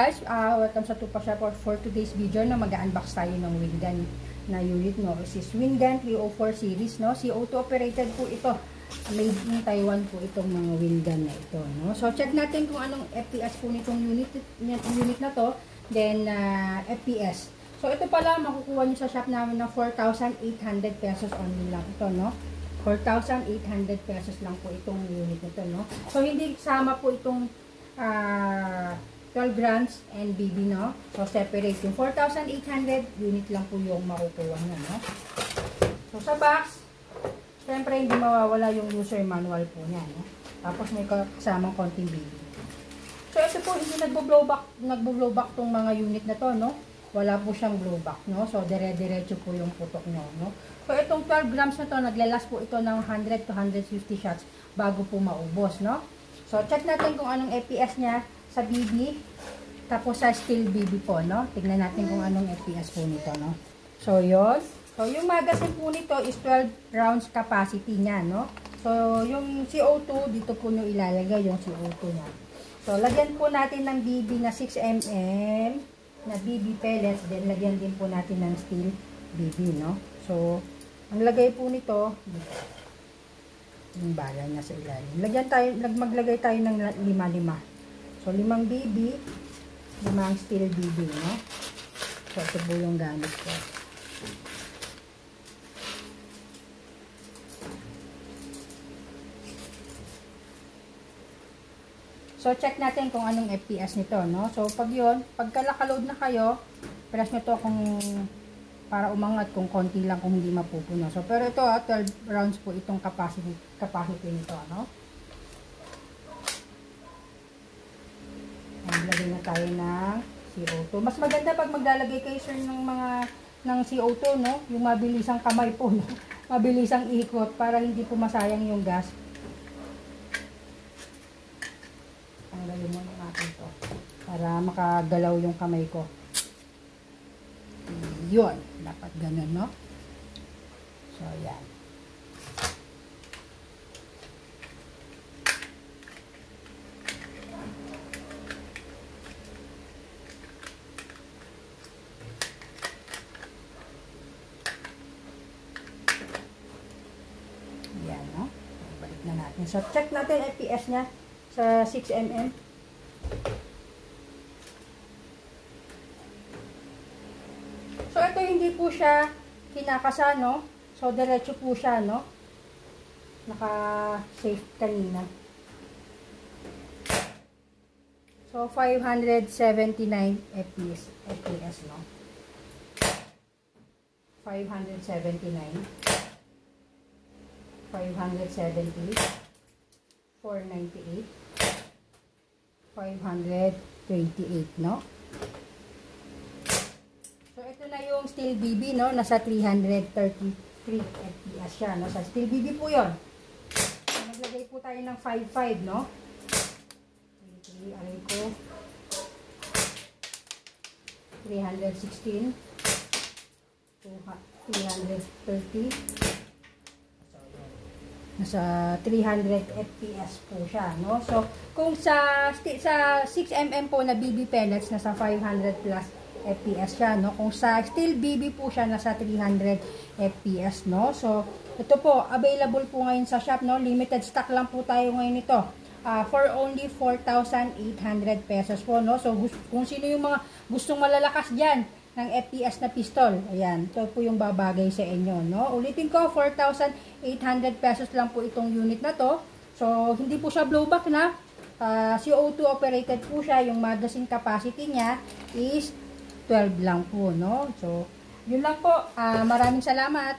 Guys, welcome sa Tupa Shop for today's video na mag-unbox tayo ng Wingan na unit, no? This is Wingan 304 series, no? CO2 operated po ito. Made in Taiwan po itong mga Wingan na ito, no? So check natin kung anong FPS po nitong unit na to, then FPS. So ito pala makukuha niyo sa shop namin na 4,800 pesos only lang ito, no? 4,800 pesos lang po itong unit nito, no? So hindi sama po itong 12 grams and BB, no? So, separate yung 4,800 unit lang po yung makukuha nyo, no? So, sa box, syempre hindi mawawala yung user manual po niya, no? Tapos may kasamang konting BB. So, ito po, hindi nagbo-blowback tong mga unit na to, no? Wala po siyang blowback, no? So, dire-diretso po yung putok nyo, no? So, itong 12 grams na to, naglalas po ito ng 100 to 150 shots bago po maubos, no? So, check natin kung anong FPS niya sa BB, tapos sa steel BB po, no? Tignan natin kung anong FPS po nito, no? So, yun. So, yung magazine po nito is 12 rounds capacity niya, no? So, yung CO2, dito po nyo ilalagay yung CO2 niya. So, lagyan po natin ng BB na 6mm na BB pellets, then lagyan din po natin ng steel BB, no? So, ang lagay po nito, yung bala niya sa ilalim. Maglagay tayo ng 5-5. So, 5 BB, 5 steel BB, no? So, ito po yung gamit ko. So, check natin kung anong FPS nito, no? So, pagka naka-load na kayo, press nyo to kung para umangat, kung konti lang, kung hindi mapupuno. So, pero ito, 12 rounds po itong capacity nito, no? Maglagay na tayo ng CO2. Mas maganda pag maglalagay kayo sir ng CO2, no? Yung mabilisang kamay po, no? Mabilisang ikot para hindi po masayang yung gas. Tanggalin mo natin to para makagalaw yung kamay ko. Yun. Dapat ganun, no? So, yan. So, check natin FPS niya sa 6mm. So, ito hindi po siya kinakasa, no? So, diretso po siya, no? Naka-safe kanina. So, 579 FPS, no? 579. 570. 498, 528, no? So, ito na yung steel BB, no? Nasa 333 FPS siya, no? Sa steel BB po yun. So, naglagay po tayo ng 5.5, no? 3, aray ko. 316. 330. Nasa 300 FPS po siya, no? So, kung sa 6mm po na BB pellets, nasa 500 plus FPS siya, no? Kung sa steel BB po siya, nasa 300 FPS, no? So, ito po, available po ngayon sa shop, no? Limited stock lang po tayo ngayon ito. For only 4,800 pesos po, no? So, kung sino yung mga gustong malalakas dyan, ng FPS na pistol. Ayan, ito po yung babagay sa inyo, no? Ulitin ko, 4,800 pesos lang po itong unit na to. So, hindi po siya blowback na. CO2 operated po siya. Yung magazine capacity niya is 12 lang po, no? So, yun lang po. Maraming salamat.